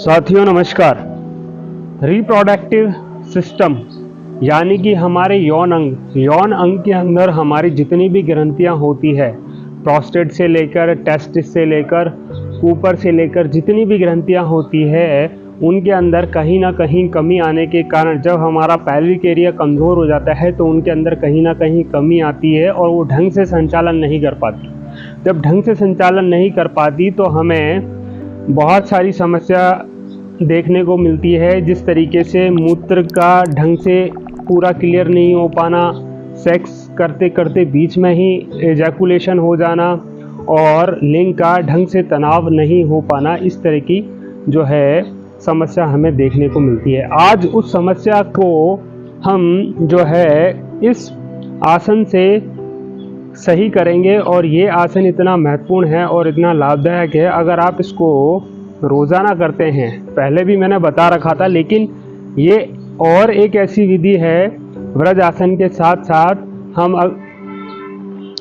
साथियों नमस्कार। Reproductive system यानी कि हमारे यौन अंग के अंदर हमारी जितनी भी ग्रंथियां होती है, प्रोस्टेट से लेकर टेस्टिस से लेकर ऊपर से लेकर जितनी भी ग्रंथियां होती है, उनके अंदर कहीं ना कहीं कमी आने के कारण जब हमारा पैल्विक एरिया कमज़ोर हो जाता है तो उनके अंदर कहीं ना कहीं कमी आती है और वो ढंग से संचालन नहीं कर पाती। जब ढंग से संचालन नहीं कर पाती तो हमें बहुत सारी समस्या देखने को मिलती है, जिस तरीके से मूत्र का ढंग से पूरा क्लियर नहीं हो पाना, सेक्स करते करते बीच में ही एजैकुलेशन हो जाना और लिंग का ढंग से तनाव नहीं हो पाना, इस तरह की जो है समस्या हमें देखने को मिलती है। आज उस समस्या को हम जो है इस आसन से सही करेंगे और ये आसन इतना महत्वपूर्ण है और इतना लाभदायक है। अगर आप इसको रोज़ाना करते हैं, पहले भी मैंने बता रखा था, लेकिन ये और एक ऐसी विधि है व्रज आसन के साथ साथ हम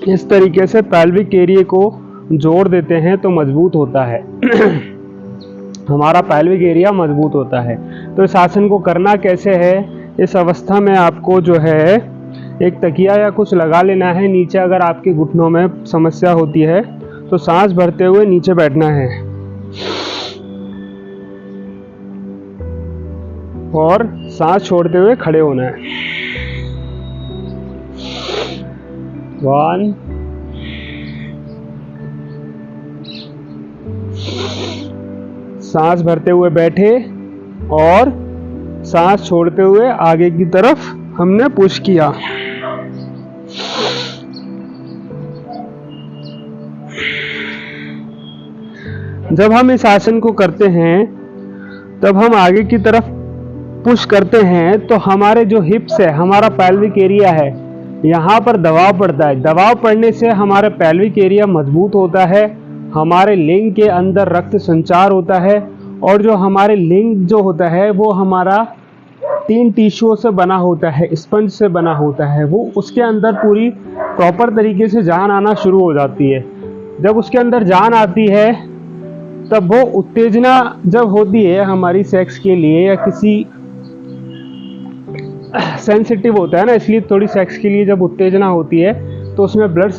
इस तरीके से पैल्विक एरिया को जोड़ देते हैं तो मजबूत होता है हमारा पैल्विक एरिया मजबूत होता है। तो इस आसन को करना कैसे है, इस अवस्था में आपको जो है एक तकिया या कुछ लगा लेना है नीचे। अगर आपके घुटनों में समस्या होती है तो सांस भरते हुए नीचे बैठना है और सांस छोड़ते हुए खड़े होना है। 1 सांस भरते हुए बैठे और सांस छोड़ते हुए आगे की तरफ हमने पुश किया। जब हम इस आसन को करते हैं तब हम आगे की तरफ पुश करते हैं तो हमारे जो हिप्स है, हमारा पैल्विक एरिया है, यहाँ पर दबाव पड़ता है। दबाव पड़ने से हमारा पैल्विक एरिया मजबूत होता है, हमारे लिंग के अंदर रक्त संचार होता है और जो हमारे लिंग जो होता है वो हमारा 3 टिश्यूओं से बना होता है, स्पंज से बना होता है। वो उसके अंदर पूरी प्रॉपर तरीके से जान आना शुरू हो जाती है। जब उसके अंदर जान आती है तब वो उत्तेजना जब होती है हमारी सेक्स के लिए या किसी सेंसिटिव होता है ना, इसलिए थोड़ी सेक्स के लिए जब उत्तेजना होती है तो उसमें ब्लड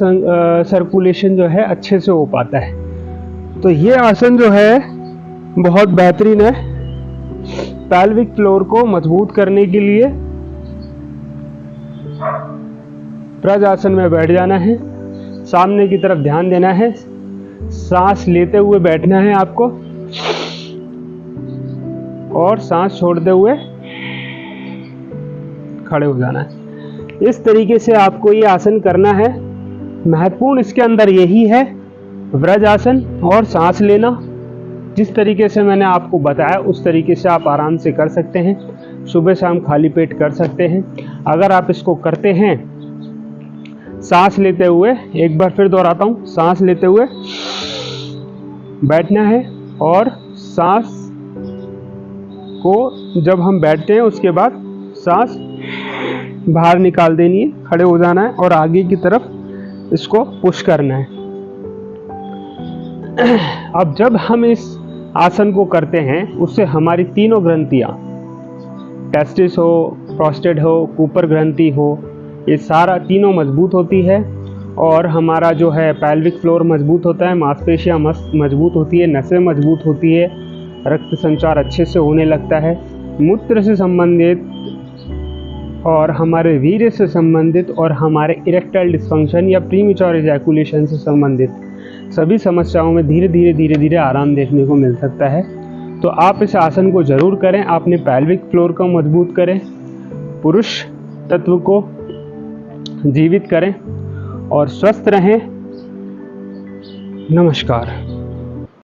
सर्कुलेशन जो है अच्छे से हो पाता है। तो ये आसन जो है बहुत बेहतरीन है पैल्विक फ्लोर को मजबूत करने के लिए। ब्रज आसन में बैठ जाना है, सामने की तरफ ध्यान देना है, सांस लेते हुए बैठना है आपको और सांस छोड़ते हुए खड़े हो जाना है। इस तरीके से आपको ये आसन करना है। महत्वपूर्ण इसके अंदर यही है, व्रज आसन और सांस लेना। जिस तरीके से मैंने आपको बताया उस तरीके से आप आराम से कर सकते हैं, सुबह शाम खाली पेट कर सकते हैं। अगर आप इसको करते हैं सांस लेते हुए, एक बार फिर दोहराता हूँ, सांस लेते हुए बैठना है और सांस को जब हम बैठते हैं उसके बाद सांस बाहर निकाल देनी है, खड़े हो जाना है और आगे की तरफ इसको पुश करना है। अब जब हम इस आसन को करते हैं उससे हमारी तीनों ग्रंथियां, टेस्टिस हो, प्रोस्टेट हो, कूपर ग्रंथि हो, ये सारा तीनों मजबूत होती है और हमारा जो है पैल्विक फ्लोर मजबूत होता है, मांसपेशियां मजबूत होती है, नसें मजबूत होती है, रक्त संचार अच्छे से होने लगता है। मूत्र से संबंधित और हमारे वीर्य से संबंधित और हमारे इरेक्टाइल डिस्फंक्शन या प्रीमेच्योर एजैकुलेशन से संबंधित सभी समस्याओं में धीरे धीरे आराम देखने को मिल सकता है। तो आप इस आसन को जरूर करें, अपने पैल्विक फ्लोर को मजबूत करें, पुरुष तत्व को जीवित करें और स्वस्थ रहें। नमस्कार।